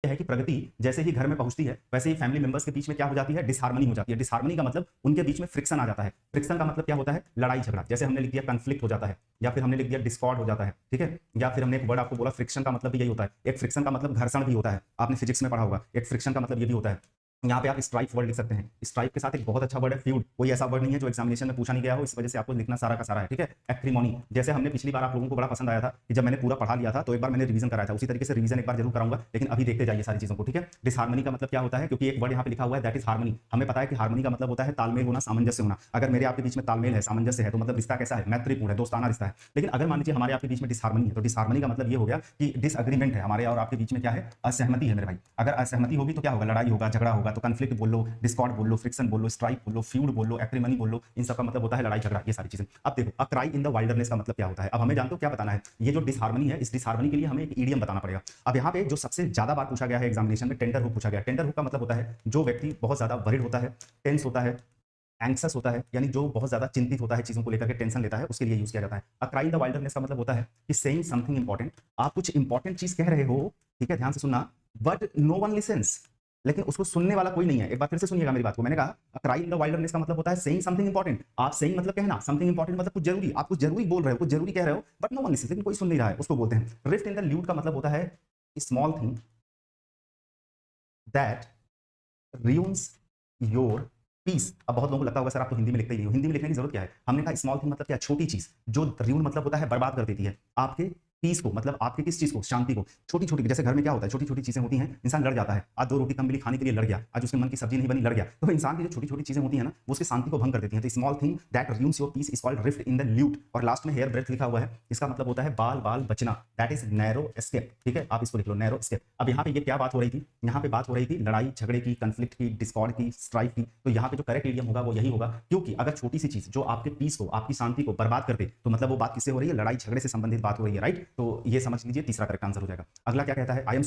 क्या है कि प्रगति जैसे ही घर में पहुंचती है वैसे ही फैमिली मेंबर्स के बीच में क्या हो जाती है, डिसहार्मनी हो जाती है। डिसहार्मनी का मतलब उनके बीच में फ्रिक्शन आ जाता है। फ्रिक्शन का मतलब क्या होता है, लड़ाई झगड़ा। जैसे हमने लिख दिया कॉन्फ्लिक्ट हो जाता है, या फिर हमने लिख दिया डिस्कॉर्ड हो जाता है, ठीक है। या फिर हमने एक वर्ड आपको बोला फ्रिक्शन का मतलब भी यही होता है। एक फ्रिक्शन का मतलब घर्षण भी होता है, आपने फिजिक्स में पढ़ा होगा। एक फ्रिक्शन का मतलब ये भी होता है। यहाँ पे आप स्ट्राइक वर्ड लिख सकते हैं। स्ट्राइक के साथ एक बहुत अच्छा वर्ड है फ्यूड। कोई ऐसा वर्ड नहीं है जो एग्जामिनेशन में पूछा नहीं गया हो, इस वजह से आपको लिखना सारा का सारा है, ठीक है। एक्रीमोनी, जैसे हमने पिछली बार आप लोगों को बड़ा पसंद आया था कि जब मैंने पूरा पढ़ा लिया था तो एक बार मैंने रिवीजन कराया था, उसी तरीके से रिवीजन एक बार जरूर कराऊंगा, लेकिन अभी देखते जाइए सारी चीजों को, ठीक है। डिसहार्मनी का मतलब क्या होता है, क्योंकि एक वर्ड यहाँ पे लिखा हुआ है दैट इज हार्मनी। हमें पता है कि हार्मनी का मतलब होता है तालमेल होना, सामंजस्य होना। अगर मेरे आपके बीच में तालमेल है, सामंजस्य है, तो मतलब रिश्ता कैसा है, मैत्रीपूर्ण है, दोस्ताना रिश्ता है। लेकिन अगर मान लीजिए हमारे आपके बीच में डिसहार्मनी है, तो डिसहार्मनी का मतलब ये हो गया कि डिसएग्रीमेंट है, हमारे और आपके बीच में क्या है, असहमति है मेरे भाई। अगर असहमति होगी तो क्या होगा, लड़ाई होगा, झगड़ा होगा। तो कॉन्फ्लिक्ट बोल लो, डिस्कॉर्ड बोल लो, फ्रिक्शन बोल लो, स्ट्राइक बोल लो, फ्यूड बोल लो, एक्रीमनी बोल लो, इन सब का मतलब होता है लड़ाई झगड़ा, ये सारी चीजें। अब देखो, a cry in the wilderness का मतलब क्या होता है। अब हमें जानते हो क्या बताना है, ये जो डिसहार्मनी है, इस डिसहार्मनी के लिए हमें एक इडियम बताना पड़ेगा। अब यहाँ पे जो सबसे ज्यादा बार पूछा गया है एग्जामिनेशन में, टेंडर हुक पूछा गया। टेंडर हुक का मतलब होता है जो व्यक्ति बहुत ज्यादा वरिड होता है, टेंस होता है, एंक्सस होता है, यानी जो बहुत ज्यादा चिंतित होता है, चीजों को लेकर के टेंशन लेता है, उसके लिए यूज किया जाता है। A cry in the wilderness का मतलब होता है कि सेइंग समथिंग इंपॉर्टेंट, आप कुछ इंपॉर्टेंट चीज कह रहे हो, ठीक है, ध्यान से सुनना, बट नो वन लिसन्स, लेकिन उसको सुनने वाला कोई नहीं है। एक बार फिर से सुनिएगा मेरी बात को। मैंने कहा क्राई इन द वाइल्डरनेस का मतलब होता है सेइंग समथिंग इंपॉर्टेंट। आप सेइंग मतलब कहना, समथिंग इंपॉर्टेंट मतलब कुछ जरूरी, आप कुछ जरूरी बोल रहे हो, कुछ जरूरी कह रहे हो, बट नो वन लिसन्स, लेकिन कोई सुन नहीं रहा है, उसको बोलते हैं रिफ्ट इन द ल्यूट का मतलब होता है small thing that ruins your peace. अब बहुत लोगों को लगता होगा सर आप तो हिंदी में लिखते ही हो, हिंदी में लिखने की जरूरत क्या है। हमने कहा स्मॉल थिंग मतलब क्या, छोटी चीज, जो र्यून मतलब होता है बर्बाद कर देती है आपके पीस को, मतलब आपके किस चीज को, शांति को। छोटी छोटी, जैसे घर में क्या होता है, छोटी छोटी चीजें होती हैं, इंसान लड़ जाता है। आज दो रोटी कम मिली खाने के लिए लड़ गया, आज उसके मन की सब्जी नहीं बनी लड़ गया। तो इंसान की जो छोटी छोटी चीजें होती है ना, वो उसकी शांति को भंग कर देती हैं। तो small thing that ruins your peace is called rift in the lute. और लास्ट में हेयर ब्रेथ लिखा हुआ है, इसका मतलब होता है बाल बाल बचना, दैट इज नैरो एस्केप, ठीक है, आप इसको लिख लो, नैरो एस्केप। अब यहाँ पे ये क्या बात हो रही थी, यहाँ पे बात हो रही थी लड़ाई झगड़े की, कंफ्लिक्ट की, डिस्कॉर्ड की, स्ट्राइक की। तो यहाँ पे जो करेक्ट इडियम होगा वो यही होगा, क्योंकि अगर छोटी सी चीज जो आपके पीस को, आपकी शांति को बर्बाद कर दे, तो मतलब वो बात किससे हो रही है, लड़ाई झगड़े से संबंधित बात हो रही है, राइट। तो ये समझ लीजिए तीसरा करेक्ट आंसर हो जाएगा। अगला क्या कहता है, आई एम